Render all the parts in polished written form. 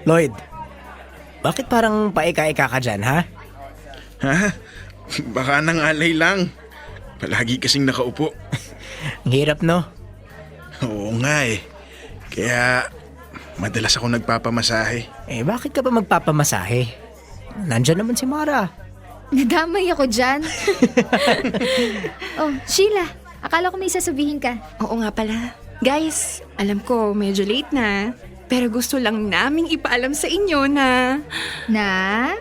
Lloyd, bakit parang paika-ika ka dyan, ha? Ha? Baka nangalay lang. Palagi kasing nakaupo. Ang hirap, no? Oo nga eh. Kaya madalas ako nagpapamasahe. Bakit ka pa magpapamasahe? Nandyan naman si Mara. Nadamay ako dyan. Oh, Sheila, akala ko may sasabihin ka. Oo nga pala. Guys, alam ko medyo late na. Pero gusto lang naming ipaalam sa inyo na... Na?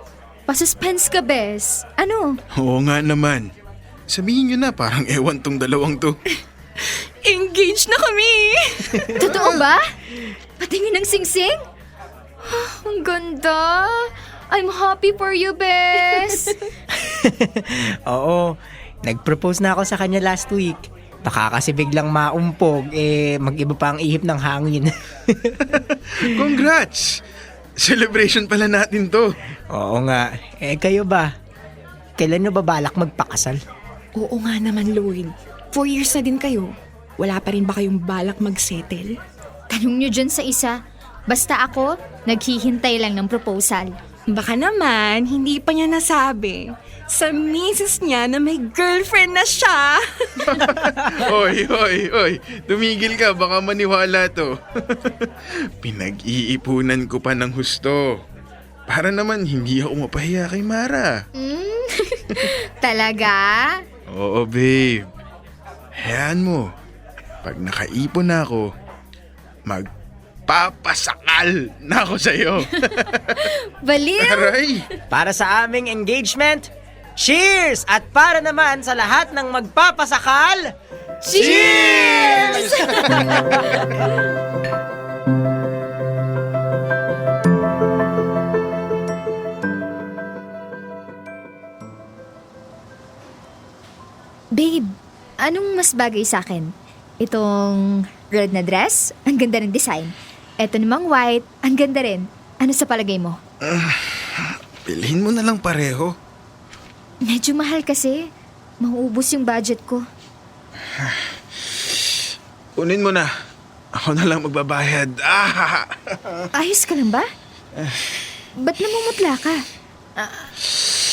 Pasuspense ka, bes. Ano? Oo nga naman. Sabihin nyo na, parang ewan tong dalawang to. Engaged na kami! Totoo ba? Patingin ng singsing? Ang ganda. I'm happy for you, bes. Oo, nag-propose na ako sa kanya last week. Baka kasi biglang maumpog, mag-iba pa ang ihip ng hangin. Congrats! Celebration pala natin to. Oo nga. Kayo ba? Kailan nyo ba balak magpakasal? Oo nga naman, Lloyd. 4 years na din kayo. Wala pa rin ba kayong balak mag-settle? Tanong nyo dyan sa isa. Basta ako, naghihintay lang ng proposal. Baka naman, hindi pa niya nasabi sa misis niya na may girlfriend na siya. Oy. Tumigil ka, baka maniwala to. Pinag-iipunan ko pa ng husto. Para naman hindi ako mapahiya kay Mara. Talaga? Oo, babe. Hayaan mo. Pag nakaipon na ako, magpapasakal na ako sa'yo. Baliw! Aray! Para sa aming engagement, cheers! At para naman sa lahat ng magpapasakal, cheers! Babe, anong mas bagay sa akin? Itong red na dress, ang ganda ng design. Ito namang white, ang ganda rin. Ano sa palagay mo? Bilhin mo na lang pareho. Medyo mahal kasi. Mauubos yung budget ko. Kunin mo na. Ako na lang magbabayad. Ayos ka lang ba? Ba't namumutla ka?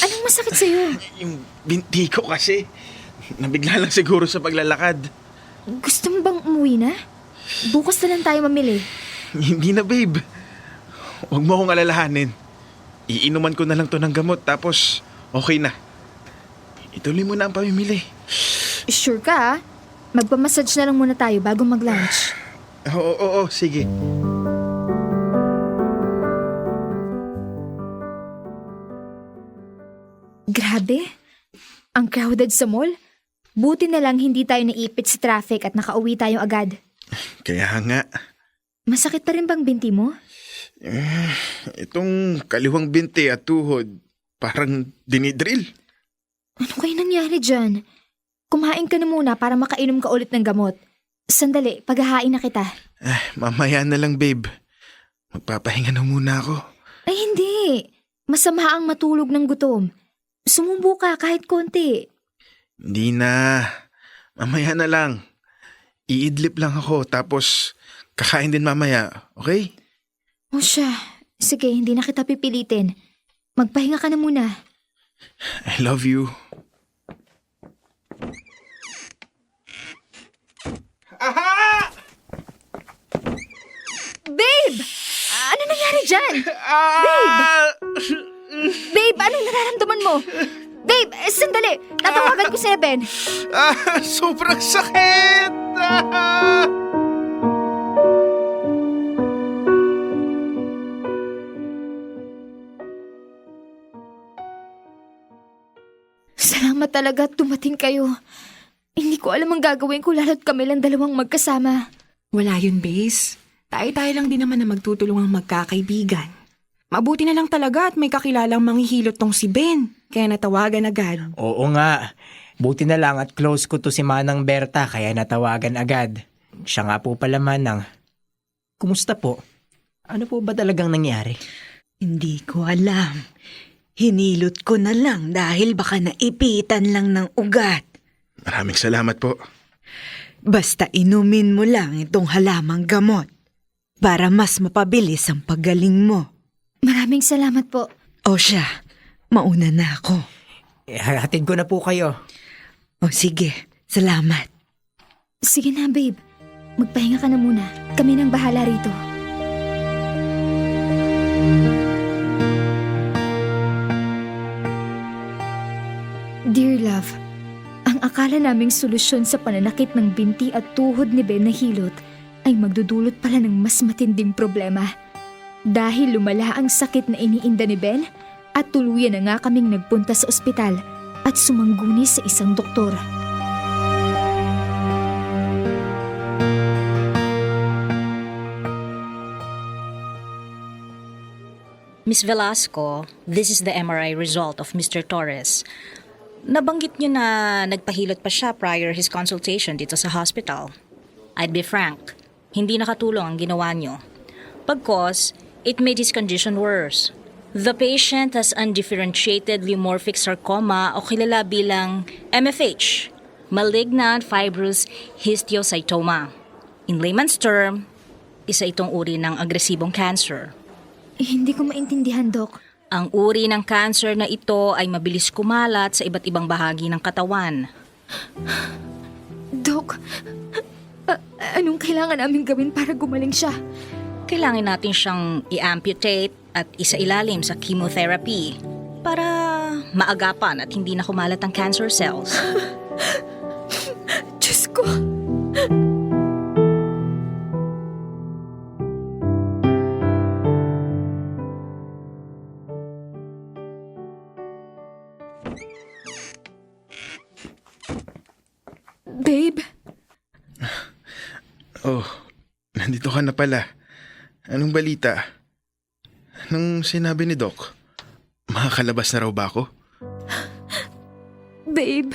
Anong masakit sa'yo? Yung binti ko kasi. Nabigla lang siguro sa paglalakad. Gusto mo bang umuwi na? Bukas na lang tayo mamili. Hindi na, babe. Huwag mo akong alalahanin. Iinuman ko na lang to ng gamot tapos okay na. Ituloy mo na ang pamimili. Sure ka, ah? Magpamassage na lang muna tayo bago mag-lunch. Oo, sige. Grabe. Ang crowded sa mall. Buti na lang hindi tayo naipit sa traffic at nakauwi tayo agad. Kaya nga, Masakit pa rin bang binti mo? itong kaliwang binti at tuhod, parang dinidrill. Ano kayo nangyari dyan? Kumain ka na muna para makainom ka ulit ng gamot. Sandali, paghahain na kita. Mamaya na lang, babe. Magpapahinga na muna ako. Ay hindi. Masama ang matulog ng gutom. Sumubo ka kahit konti. Hindi na. Mamaya na lang. Iidlip lang ako tapos kakain din mamaya, okay? O siya, sige, hindi na kita pipilitin. Magpahinga ka na muna. I love you. Babe! Ano nangyari dyan? Babe, anong nararamdaman mo? Babe, sandali! Tatawagan ko si Ben. Sobrang sakit! Salamat talaga at dumating kayo. Hindi ko alam ang gagawin ko lalo't kami lang dalawang magkasama. Wala yun, Bes. Tayo-tayo lang din naman na magtutulungang magkakaibigan. Mabuti na lang talaga at may kakilalang manghihilot tong si Ben. Kaya natawagan agad. Oo nga. Buti na lang at close ko to si Manang Berta kaya natawagan agad. Siya nga po pala Manang. Kumusta po? Ano po ba talagang nangyari? Hindi ko alam. Hinilot ko na lang dahil baka naipitan lang ng ugat. Maraming salamat po. Basta inumin mo lang itong halamang gamot para mas mapabilis ang paggaling mo. Maraming salamat po. O siya, mauna na ako. Hatid ko na po kayo. O sige, salamat. Sige na, babe. Magpahinga ka na muna. Kami nang bahala rito. Dear love, ang akala naming solusyon sa pananakit ng binti at tuhod ni Ben na hilot ay magdudulot pala ng mas matinding problema. Dahil lumala ang sakit na iniinda ni Ben at tuluyan na nga kaming nagpunta sa ospital at sumangguni sa isang doktor. Miss Velasco, this is the MRI result of Mr. Torres. Nabanggit niyo na nagpahilot pa siya prior his consultation dito sa hospital. I'd be frank, hindi nakatulong ang ginawa niyo. Pagkos, it made his condition worse. The patient has undifferentiated leumorphic sarcoma o kilala bilang MFH, malignant fibrous histiocytoma. In layman's term, isa itong uri ng agresibong cancer. Hindi ko maintindihan, Dok. Ang uri ng cancer na ito ay mabilis kumalat sa iba't ibang bahagi ng katawan. Dok, anong kailangan namin gawin para gumaling siya? Kailangan natin siyang i-amputate at isailalim sa chemotherapy para maagapan at hindi na kumalat ang cancer cells. Diyos ko! Babe, Oh, nandito ka na pala. Anong balita? Anong sinabi ni Doc? Makakalabas na raw ba ako? babe.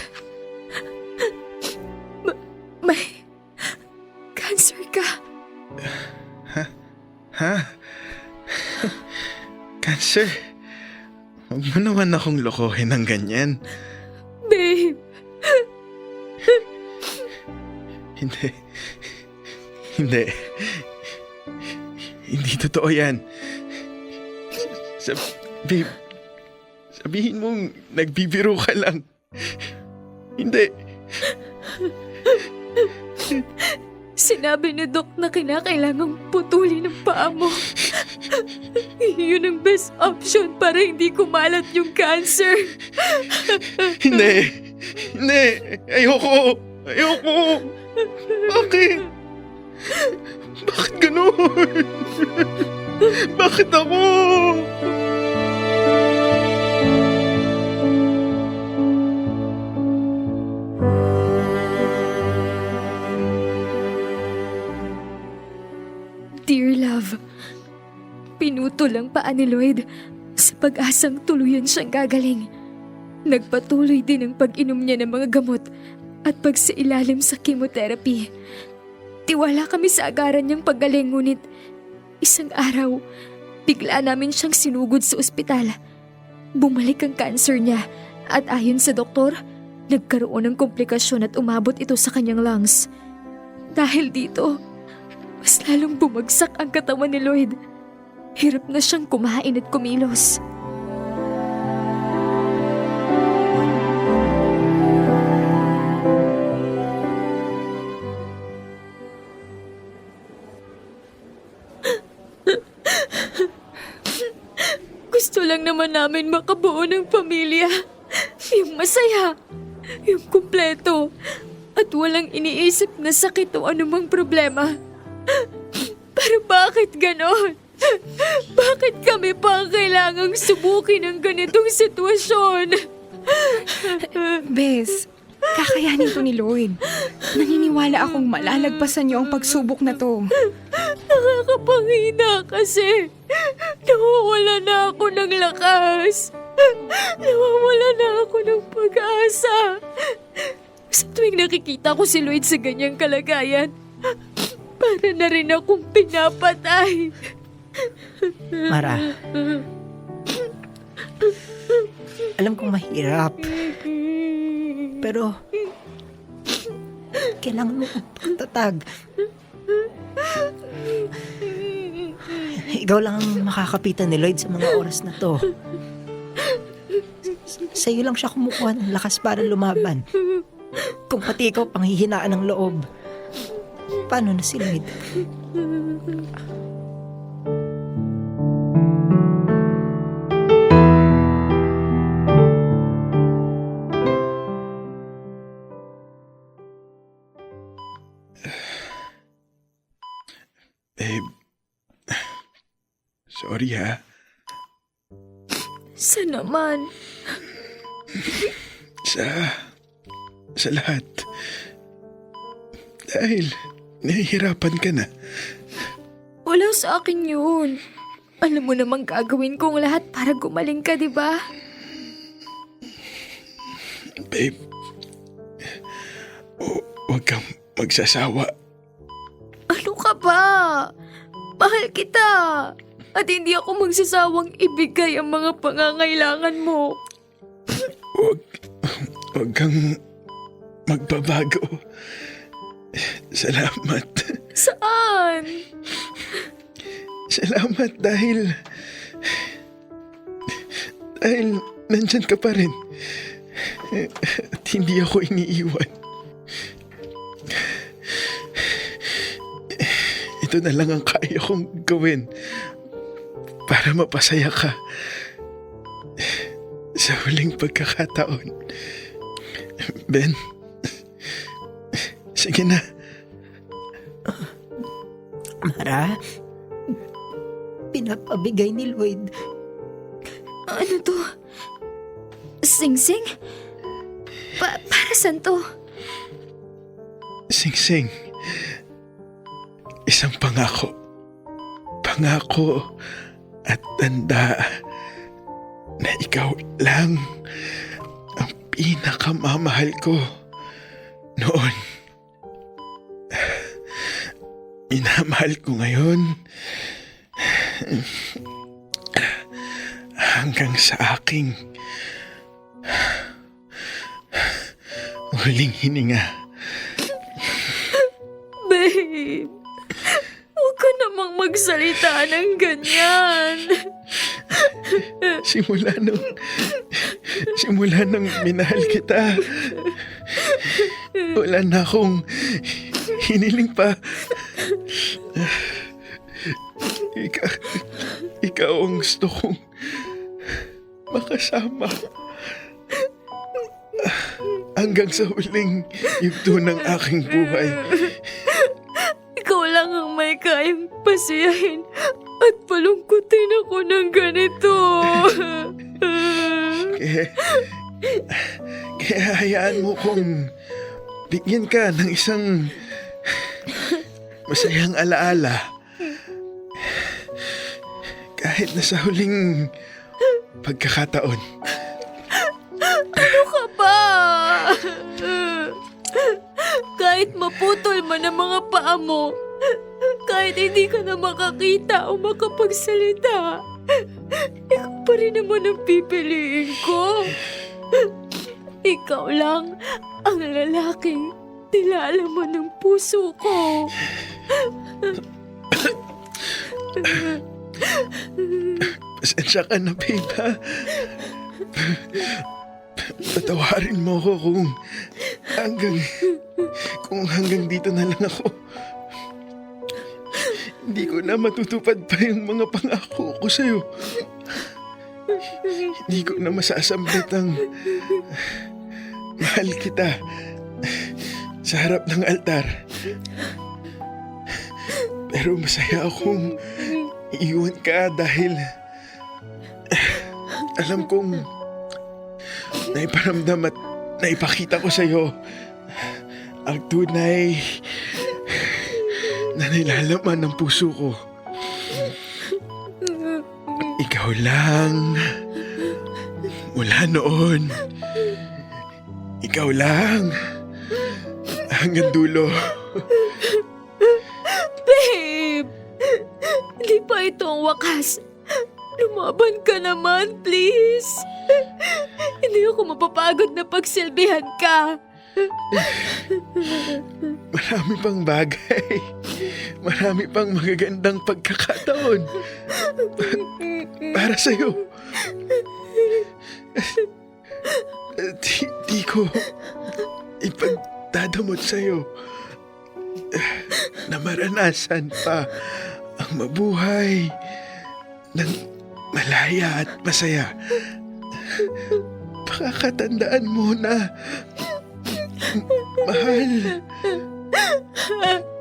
May cancer ka. Ha? Cancer? Huwag mo naman akong lokohin ng ganyan. Babe, Hindi. Hindi. Hindi totoo yan. Babe, sabihin mong nagbibiro ka lang. Hindi. sinabi ni Doc na kinakailangang putulin ang paa mo. Yun ang best option para hindi kumalat yung cancer. Hindi. Hindi. Ayoko. Ayoko. Bakit? Bakit ganun? Bakit ako? Dear love, pinutol ang paa ni Lloyd sa pag-asang tuluyan siyang gagaling. Nagpatuloy din ang pag-inom niya ng mga gamot at pagsailalim sa chemotherapy. Tiwala kami sa agaran niyang paggaling, ngunit isang araw, bigla namin siyang sinugod sa ospital. Bumalik ang cancer niya at ayon sa doktor, nagkaroon ng komplikasyon at umabot ito sa kanyang lungs. Dahil dito, mas lalong bumagsak ang katawan ni Lloyd. Hirap na siyang kumain at kumilos. Gusto lang naman namin makabuo ng pamilya. Yung masaya, yung kumpleto, at walang iniisip na sakit o anumang problema. Pero bakit ganon? Bakit kami pa ang kailangang subukin ang ganitong sitwasyon? Bes, kakayanin to ni Lloyd. Naniniwala akong malalagpasan niyo ang pagsubok na to. Nakakapangina kasi. Nawawala na ako ng lakas. Nawawala na ako ng pag-asa. Sa tuwing nakikita ko si Lloyd sa ganyang kalagayan, para na rin akong pinapatay. Mara, alam kong mahirap. Pero, kailangan mo ng pagtatag. Ikaw lang ang makakapitan ni Lloyd sa mga oras na to. Sa'yo lang siya kumukuha ng lakas para lumaban. Kung pati ikaw panghihinaan ng loob, paano na si Lloyd? Babe, sorry ha. Sa naman. Sa lahat. Dahil nahihirapan ka na. Wala sa akin yun. Alam mo namang gagawin kong lahat para gumaling ka, di ba? Babe, huwag kang magsasawa. Ano ka ba? Mahal kita. At hindi ako magsasawang ibigay ang mga pangangailangan mo. Huwag kang magbabago. Salamat. Saan? Salamat dahil nandyan ka pa rin. At hindi ako iniiwan. Ito na lang ang kaya kong gawin para mapasaya ka sa huling pagkakataon. Ben, sige na. Mara, pinapabigay ni Lloyd. Ano to? Sing-sing? Para saan to? Sing-sing, isang pangako. Pangako at tanda na ikaw lang ang pinakamamahal ko noon. Minamahal ko ngayon hanggang sa aking huling hininga. Babe, huwag ka namang magsalita ng ganyan. Simula nung minahal kita, wala na akong hiniling pa. Ikaw ang gusto kong makasama hanggang sa huling yugto ng aking buhay. Ikaw lang ang may kayang pasiyahin at palungkutin ako ng ganito. Kaya hayaan mo kong bigyan ka ng isang masayang alaala. Kahit na sa huling pagkakataon. Ano ka ba? Kahit maputol man ang mga paa mo, kahit hindi ka na makakita o makapagsalita, ikaw pa rin naman ang pipiliin ko. Ikaw lang ang lalaking nilalaman ng puso ko. Pasensya ka na, babe, ha? Patawarin mo ko kung hanggang dito na lang ako. Hindi ko na matutupad pa yung mga pangako ko sa'yo. Hindi ko na masasambat ang mahal kita sa harap ng altar. Pero masaya akong iiwan ka dahil alam kong naiparamdam at naipakita ko sa'yo ang tunay na nilalaman ng puso ko. Ikaw lang. Mula noon. Ikaw lang. Hanggang dulo. Babe! Hindi pa ito ang wakas. Lumaban ka naman, please. Hindi ako mapapagod na pagsilbihan ka. Marami pang bagay Marami pang magagandang pagkakataon. Para sa'yo. Di ko ipagdadamot sa'yo na maranasan pa ang mabuhay ng malaya at masaya. Pakakatandaan mo na mahal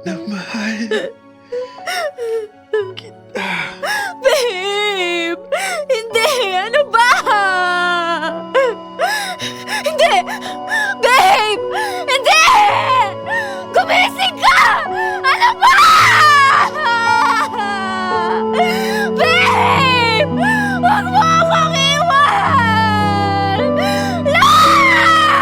na mahal kita. Babe! Hindi! Ano ba? Hindi! Babe! Hindi! Gumising ka! Ano ba? Babe! Huwag mo akong iwan! Lloyd!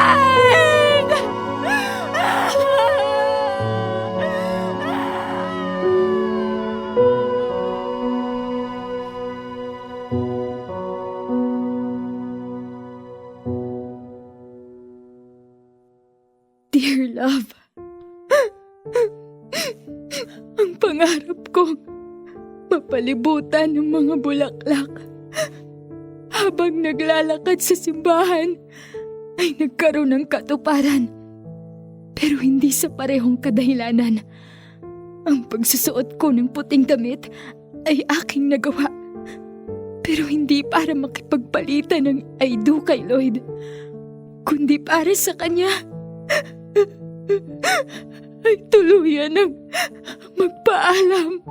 Dear love, ang pangarap ko, mapalibutan ng mga bulaklak. Habang naglalakad sa simbahan, ay nagkaroon ng katuparan. Pero hindi sa parehong kadahilanan. Ang pagsusuot ko ng puting damit ay aking nagawa. Pero hindi para makipagpalitan ng I do kay Lloyd, kundi para sa kanya. Ay tuluyan ng magpaalam.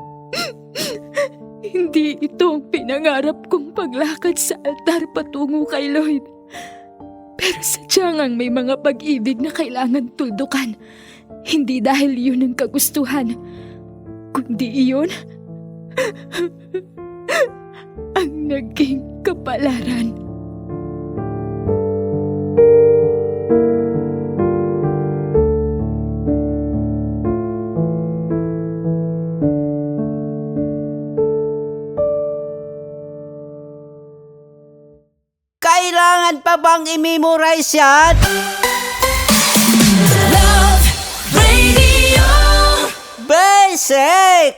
Hindi ito ang pinangarap kong paglakad sa altar patungo kay Lloyd. Pero sadyang ang may mga pag-ibig na kailangan tuldukan. Hindi dahil yun ang kagustuhan, kundi iyon ang naging kapalaran. Kailangan pa bang i-memorize yan? Love Radio. Basic!